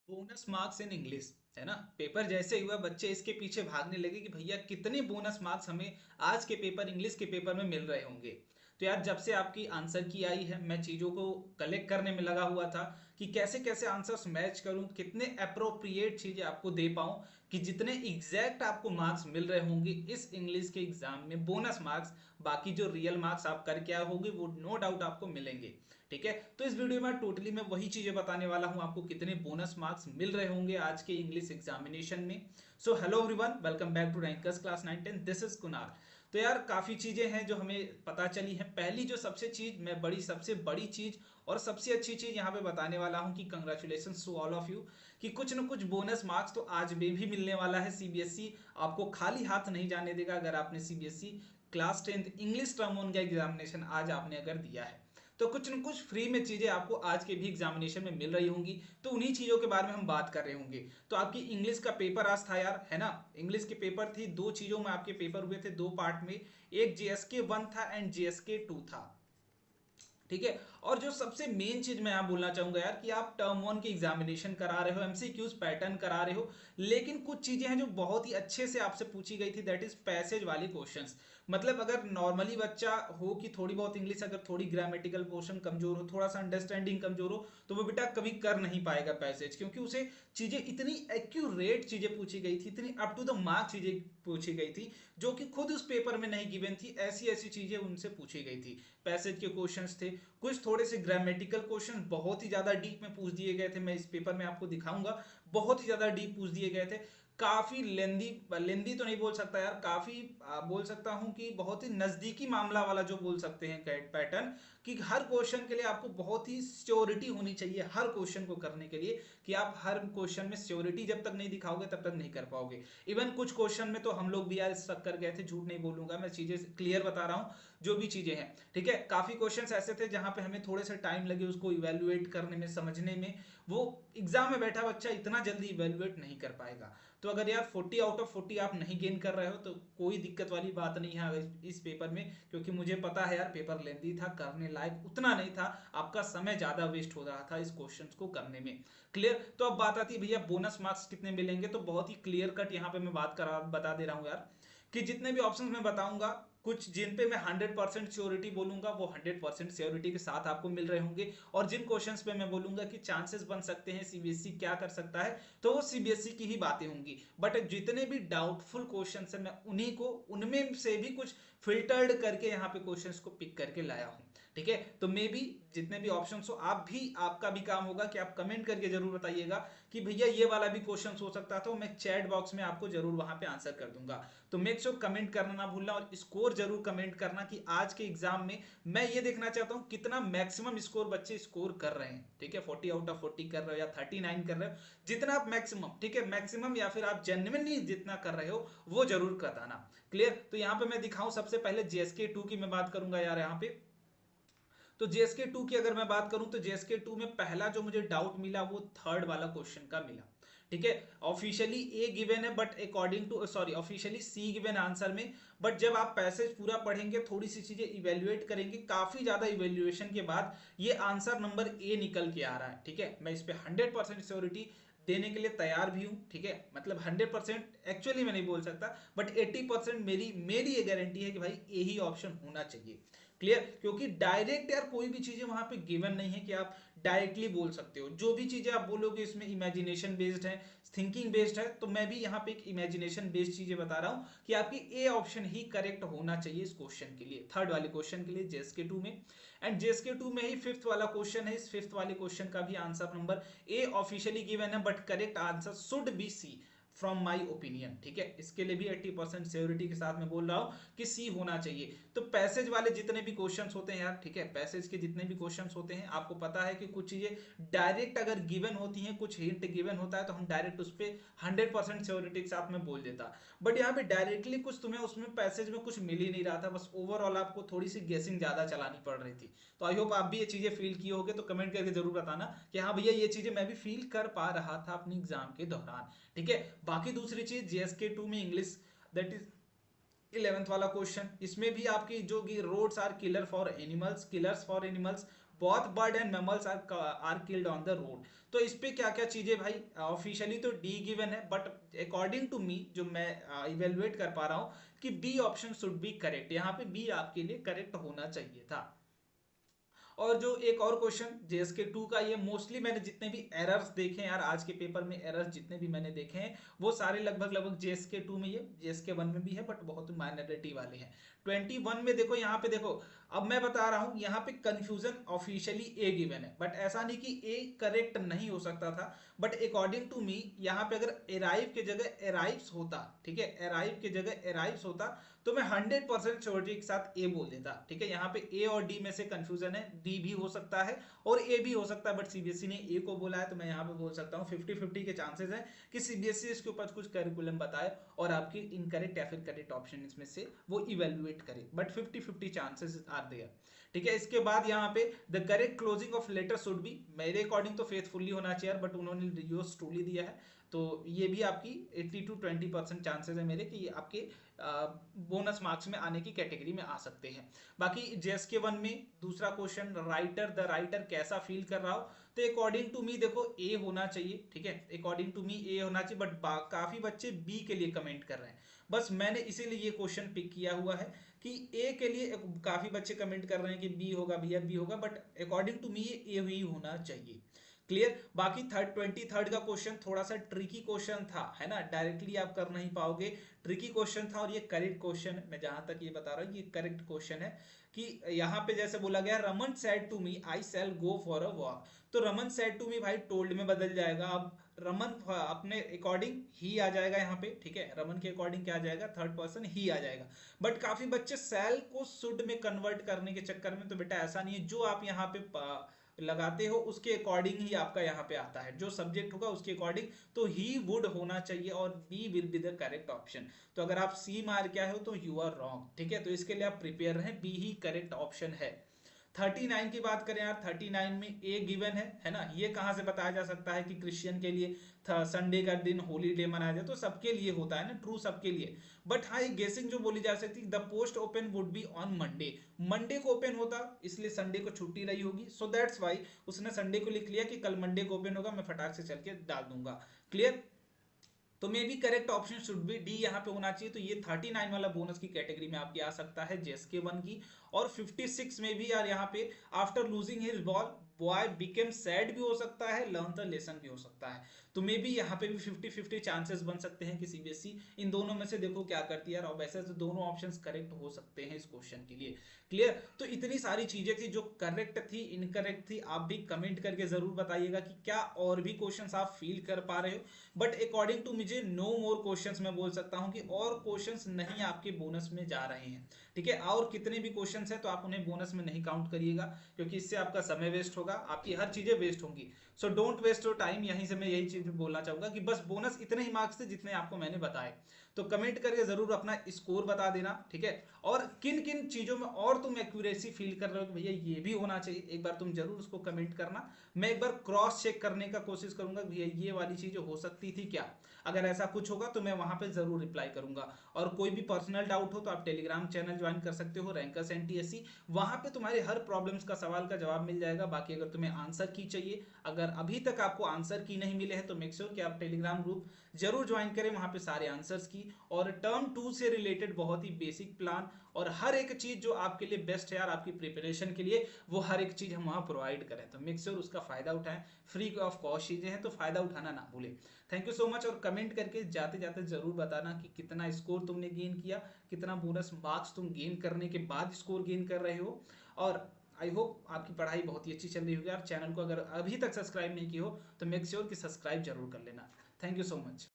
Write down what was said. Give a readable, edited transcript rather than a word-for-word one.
Bonus marks in English है ना। Paper जैसे ही हुआ बच्चे इसके पीछे भागने लगे कि भैया कितने बोनस मार्क्स हमें आज के पेपर इंग्लिश के पेपर में मिल रहे होंगे। तो यार जब से आपकी आंसर की आई है मैं चीज़ों को कलेक्ट करने में लगा हुआ था कि कैसे कैसे आंसर्स मैच करूं, कितने अप्रोप्रिएट चीज़ें आपको दे पाऊं कि जितने एग्जैक्ट आपको मार्क्स मिल रहे होंगे इस इंग्लिश के एग्जाम में बोनस मार्क्स। बाकी जो रियल मार्क्स आप करके आए होंगे वो नो डाउट आपको मिलेंगे। ठीक है, तो इस वीडियो में टोटली मैं वही चीजें बताने वाला हूं आपको कितने बोनस मार्क्स मिल रहे होंगे आज के इंग्लिश एग्जामिनेशन में। So hello everyone, welcome back to rankers class 9-10। This is Kunal. तो यार काफी चीजें हैं जो हमें पता चली हैं। पहली जो सबसे बड़ी चीज और सबसे अच्छी चीज यहाँ पे बताने वाला हूँ कि congratulation to all of you कि कुछ न कुछ बोनस मार्क्स तो आज में भी मिलने वाला है। सीबीएसई आपको खाली हाथ नहीं जाने देगा अगर आपने CBSE class 10 English term one का एग्जामिनेशन आज आपने अगर दिया है तो कुछ न कुछ फ्री में चीजें आपको आज के भी एग्जामिनेशन में मिल रही होंगी। तो उन्हीं चीजों के बारे में हम बात कर रहे होंगे। तो आपकी इंग्लिश का पेपर आज था यार, है ना। इंग्लिश के पेपर थी, दो चीजों में आपके पेपर हुए थे, दो पार्ट में। एक जीएसके 1 था एंड जीएसके 2 था। ठीक है, और जो सबसे मेन चीज मैं यहाँ बोलना चाहूंगा यार कि आप टर्म वन की एग्जामिनेशन करा रहे हो, एमसीक्यूज पैटर्न करा रहे हो, लेकिन कुछ चीजें हैं जो बहुत ही अच्छे से आपसे पूछी गई थी, दैट इज पैसेज वाली क्वेश्चंस। मतलब अगर नॉर्मली बच्चा हो कि थोड़ी बहुत इंग्लिश, अगर थोड़ी ग्रामेटिकल पोर्शन कमजोर हो, थोड़ा सा अंडरस्टैंडिंग कमजोर हो, तो वो बेटा कभी कर नहीं पाएगा पैसेज, क्योंकि उसे चीजें इतनी एक्यूरेट चीजें पूछी गई थी, इतनी अप टू द मार्क चीजें पूछी गई थी जो कि खुद उस पेपर में नहीं गिवन थी। ऐसी ऐसी चीजें उनसे पूछी गई थी। पैसेज के क्वेश्चंस थे, कुछ थोड़े से ग्रामेटिकल क्वेश्चन बहुत ही ज्यादा डीप में पूछ दिए गए थे। मैं इस पेपर में आपको दिखाऊंगा, बहुत ही ज्यादा डीप पूछ दिए गए थे। काफी लेंदी लेंदी तो नहीं बोल सकता यार, काफी बोल सकता हूं कि बहुत ही नजदीकी मामला वाला जो बोल सकते हैं पैटर्न, कि हर क्वेश्चन के लिए आपको बहुत ही श्योरिटी होनी चाहिए हर क्वेश्चन को करने के लिए, कि आप हर क्वेश्चन में श्योरिटी जब तक नहीं दिखाओगे तब तक नहीं कर पाओगे। इवन कुछ क्वेश्चन में तो हम लोग भी यार स्टक कर गए थे, झूठ नहीं बोलूंगा, मैं चीजें क्लियर बता रहा हूं जो भी चीजें हैं। ठीक है, काफी क्वेश्चंस ऐसे थे जहां पे हमें थोड़े से टाइम लगे उसको इवेल्युएट करने में, समझने में। वो एग्जाम में बैठा बच्चा इतना जल्दी इवेल्युएट नहीं कर पाएगा। तो अगर यार 40 आउट ऑफ 40 आप नहीं गेन कर रहे हो तो कोई दिक्कत वाली बात नहीं है इस पेपर में, क्योंकि मुझे पता है यार पेपर लेंदी था, करने लायक उतना नहीं था, आपका समय ज्यादा वेस्ट हो रहा था इस क्वेश्चंस को करने में। क्लियर। तो अब बात आती है भैया बोनस मार्क्स कितने मिलेंगे, तो बहुत ही क्लियर कट यहाँ पे मैं बात करा बता दे रहा हूँ यार कि जितने भी ऑप्शंस मैं बताऊंगा, कुछ जिन पे मैं 100% श्योरिटी बोलूंगा वो 100% श्योरिटी के साथ आपको मिल रहे होंगे, और जिन क्वेश्चंस पे मैं बोलूंगा कि चांसेस बन सकते हैं सीबीएसई क्या कर सकता है, तो वो सीबीएसई की ही बातें होंगी। बट जितने भी डाउटफुल क्वेश्चंस हैं मैं उन्हीं को, उनमें से भी कुछ फिल्टर्ड करके यहाँ पे क्वेश्चंस को पिक करके लाया हूँ। ठीक है, तो मे भी जितने भी ऑप्शन हो, आप भी, आपका भी काम होगा कि आप कमेंट करके जरूर बताइएगा कि भैया ये वाला भी क्वेश्चन हो सकता था, मैं चैट बॉक्स में आपको जरूर वहां पे आंसर कर दूंगा। तो मेक श्योर कमेंट करना ना भूलना, और स्कोर जरूर कमेंट करना कि आज के एग्जाम में मैं ये देखना चाहता हूं कितना मैक्सिमम स्कोर बच्चे स्कोर कर रहे हैं। ठीक है, 40 आउट ऑफ 40 कर रहे हो या 39 कर रहे हो, जितना आप मैक्सिमम, ठीक है मैक्सिमम, या फिर आप जेन्युइनली जितना कर रहे हो वो जरूर बताना। क्लियर। तो यहाँ पे मैं दिखाऊं, सबसे पहले जीएसके 2 की मैं बात करूंगा यार यहाँ पे। तो जेएसके 2 की अगर मैं बात करूं तो जेएसके 2 में पहला जो मुझे डाउट मिला वो थर्ड वाला क्वेश्चन का मिला। ठीक है, ऑफिशियली ए गिवन है but according to, sorry, officially C given answer में, बट जब आप पैसेज पूरा पढ़ेंगे, थोड़ी सी चीजें इवेल्युएट करेंगे, काफी ज्यादा इवेल्युएशन के बाद ये आंसर नंबर ए निकल के आ रहा है। ठीक है, मैं इस पे 100% श्योरिटी देने के लिए तैयार भी हूं। ठीक है, मतलब 100% एक्चुअली मैं नहीं बोल सकता, बट 80% मेरी मेरी ये गारंटी है कि भाई यही ऑप्शन होना चाहिए। क्लियर, क्योंकि डायरेक्ट यार कोई भी चीजें वहां पे गिवन नहीं है कि आप डायरेक्टली बोल सकते हो। जो भी चीजें आप बोलोगे इसमें इमेजिनेशन बेस्ड है, थिंकिंग बेस्ड है, तो मैं भी यहाँ पे एक इमेजिनेशन बेस्ड चीजें बता रहा हूँ कि आपकी ए ऑप्शन ही करेक्ट होना चाहिए इस क्वेश्चन के लिए, थर्ड वाले क्वेश्चन के लिए जेएसके 2 में। एंड जेएसके 2 में ही फिफ्थ वाला क्वेश्चन है, इस फिफ्थ वाले क्वेश्चन का भी answer number A officially given है, but correct answer should be C from my opinion. ठीक है, इसके लिए भी 80% श्योरिटी के साथ मैं बोल रहा हूं कि सी होना चाहिए। तो पैसेज वाले जितने भी क्वेश्चंस होते हैं यार, ठीक है, पैसेज के जितने भी क्वेश्चंस होते हैं, आपको पता है कि कुछ चीजें डायरेक्ट अगर गिवन होती हैं, कुछ हिंट गिवन होता है, तो हम डायरेक्ट उस पर 100% श्योरिटी के साथ में बोल देता। बट यहाँ पे डायरेक्टली कुछ तुम्हें उसमें पैसेज में कुछ मिल ही नहीं रहा था, बस ओवरऑल आपको थोड़ी सी गेसिंग ज्यादा चलानी पड़ रही थी। तो आई होप आप भी ये चीजें फील किए होगे, तो कमेंट करके जरूर बताना कि हाँ भैया ये चीजें मैं भी फील कर पा रहा था अपनी एग्जाम के दौरान। ठीक है, बाकी दूसरी चीज जीएसके 2 में इंग्लिश, दैट इज 11th वाला क्वेश्चन, इसमें भी आपकी जो कि roads are killer for animals, killers for animals, both bird and mammals are killed on the road. तो इस पे क्या क्या चीजें भाई, ऑफिशियली तो डी गिवन है, बट अकॉर्डिंग टू मी जो मैं इवेलुएट कर पा रहा हूँ कि B option should be correct, यहाँ पे बी आपके लिए करेक्ट होना चाहिए था। और जो एक और क्वेश्चन जेएसके 2 का, ये मोस्टली मैंने जितने भी एरर्स देखे हैं यार आज के पेपर में, एरर्स जितने भी मैंने देखे हैं वो सारे लगभग लगभग जेएसके 2 में, ये जेएसके 1 में भी है बट बहुत माइनॉरिटी वाले हैं। 21 में देखो, यहाँ पे देखो, अब मैं बता रहा हूँ यहाँ पे कंफ्यूजन ऑफिशियली ए गिवन है, बट ऐसा नहीं कि ए करेक्ट नहीं हो सकता था, बट अकॉर्डिंग टू मी यहाँ पे अगर एराइव की जगह एराइव्स होता, ठीक है, एराइव की जगह एराइव्स होता तो मैं 100% श्योरिटी के साथ ए बोल देता, ठीक है। यहाँ पे ए और डी में से कंफ्यूजन है, डी भी हो सकता है और ए भी हो सकता है, बट सीबीएसई ने ए को बोला है तो मैं यहाँ पे बोल सकता हूँ 50-50 के चांसेस हैं कि सीबीएसई इसके ऊपर कुछ करिकुलम बताए और आपकी इनकरेक्ट या फिर करेक्ट ऑप्शन इसमें से वो इवेल्युएट करे, बट 50-50 चांसेस आर देयर, ठीक है। इसके बाद यहाँ पे the correct closing of letter should be, मेरे अकॉर्डिंग तो फेथफुली होना चाहिए, बट उन्होंने यूज ट्रूली दिया है, तो ये भी आपकी 80-20% चांसेस है मेरे कि ये आपके बोनस मार्क्स में आने की कैटेगरी में आ सकते हैं। बाकी जेएसके 1 में दूसरा क्वेश्चन, राइटर, द राइटर कैसा फील कर रहा हो, तो अकॉर्डिंग टू मी देखो ए होना चाहिए, ठीक है, अकॉर्डिंग टू मी ए होना चाहिए, बट काफी बच्चे बी के लिए कमेंट कर रहे हैं, बस मैंने इसीलिए ये क्वेश्चन पिक किया हुआ है कि ए के लिए काफी बच्चे कमेंट कर रहे हैं कि बी होगा भैया, बी होगा, बट अकॉर्डिंग टू मी ये ए ही होना चाहिए। क्लियर। बाकी 23rd का क्वेश्चन थोड़ा सा ट्रिकी क्वेश्चन था, है ना, डायरेक्टली आप कर नहीं पाओगे, ट्रिकी क्वेश्चन था और ये करेक्ट क्वेश्चन है, मैं जहां तक ये बता रहा हूँ ये करेक्ट क्वेश्चन है कि यहाँ पे जैसे बोला गया, Raman said to me I shall go for a walk, तो रमन सेड टू मी भाई टोल्ड में बदल जाएगा, अब रमन अपने अकॉर्डिंग ही आ जाएगा यहाँ पे, ठीक है, रमन के अकॉर्डिंग क्या आ जाएगा, थर्ड पर्सन ही आ जाएगा, बट काफी बच्चे सेल को शुड में कन्वर्ट करने के चक्कर में, तो बेटा ऐसा नहीं है, जो आप यहाँ पे लगाते हो उसके अकॉर्डिंग ही आपका यहाँ पे आता है, जो सब्जेक्ट होगा उसके अकॉर्डिंग, तो ही वुड होना चाहिए और B will be the correct option. तो अगर आप सी मार के आए हो तो यू आर रॉन्ग, ठीक है, तो इसके लिए आप प्रिपेयर रहें, बी ही करेक्ट ऑप्शन है। 39 की बात करें यार, 39 में ए गिवन है ना, ये कहाँ से बताया जा सकता है कि क्रिश्चियन के लिए संडे का दिन हॉलीडे मनाया जाए, तो सबके लिए होता है ना, ट्रू सबके लिए, बट हाँ एक गेसिंग जो बोली जा सकती है, the post open would be on Monday, Monday को ओपन होता इसलिए संडे को छुट्टी रही होगी, सो दैट्स वाई उसने संडे को लिख लिया कि कल मंडे को ओपन होगा, मैं फटाक से चल के डाल दूंगा। क्लियर। तो may be correct option should B D यहाँ पे होना चाहिए, तो ये 39 वाला बोनस की कैटेगरी में आपकी आ सकता है जेएसके 1 की। और 56 में भी यार यहाँ पे after losing his ball boy became sad भी हो सकता है, लर्न द लेसन भी हो सकता है, तो मे बी यहाँ पे भी 50-50 चांसेस बन सकते हैं कि सीबीएसई इन दोनों में से देखो क्या करती है, और वैसे तो दोनों ऑप्शंस करेक्ट हो सकते हैं इस क्वेश्चन के लिए। क्लियर। तो इतनी सारी चीजें थी जो करेक्ट थी, इनकरेक्ट थी, आप भी कमेंट करके जरूर बताइएगा कि क्या और भी क्वेश्चंस आप फील कर पा रहे हो, बट अकॉर्डिंग टू मुझे नो मोर क्वेश्चंस, मैं बोल सकता हूं कि और क्वेश्चंस नहीं आपके बोनस में जा रहे हैं, ठीक है, और कितने भी क्वेश्चंस हैं तो आप उन्हें बोनस में नहीं काउंट करिएगा, क्योंकि इससे आपका समय वेस्ट होगा, आपकी हर चीजें वेस्ट होंगी, so don't waste your time. यहीं से मैं यही चीज बोलना चाहूंगा कि बस बोनस इतने ही मार्क्स थे जितने आपको मैंने बताए, तो कमेंट करके जरूर अपना स्कोर बता देना, ठीक है, और किन किन चीजों में और तुम एक्यूरेसी फील कर रहे हो कि भैया ये भी होना चाहिए, एक बार तुम जरूर उसको कमेंट करना, मैं एक बार क्रॉस चेक करने का कोशिश करूंगा भैया ये वाली चीजें हो सकती थी क्या, अगर ऐसा कुछ होगा तो मैं वहां पे जरूर रिप्लाई करूंगा। और कोई भी पर्सनल डाउट हो तो आप टेलीग्राम चैनल ज्वाइन कर सकते हो, रैंकर्स एनटीएससी, वहां पे तुम्हारे हर प्रॉब्लम्स का सवाल का जवाब मिल जाएगा। बाकी अगर तुम्हें आंसर की चाहिए, अगर अभी तक आपको आंसर की नहीं मिले हैं तो मेक श्योर कि आप टेलीग्राम ग्रुप जरूर ज्वाइन करें, वहां पे सारे आंसर्स की और टर्म 2 से रिलेटेड बहुत ही बेसिक प्लान और हर एक चीज जो आपके लिए बेस्ट है यार आपकी प्रिपरेशन के लिए, वो हर एक चीज हम वहां प्रोवाइड करें, तो मेक श्योर उसका फायदा उठाएं, फ्री ऑफ कॉस्ट चीजें हैं तो फायदा उठाना ना भूलें। थैंक यू सो मच, और कमेंट करके जाते जाते जरूर बताना कि कितना स्कोर तुमने गेन किया, कितना बोनस मार्क्स तुम गेन करने के बाद स्कोर गेन कर रहे हो, और आई होप आपकी पढ़ाई बहुत ही अच्छी चल रही होगी। आप चैनल को अगर अभी तक सब्सक्राइब नहीं की हो तो मेक श्योर कि सब्सक्राइब जरूर कर लेना। Thank you so much.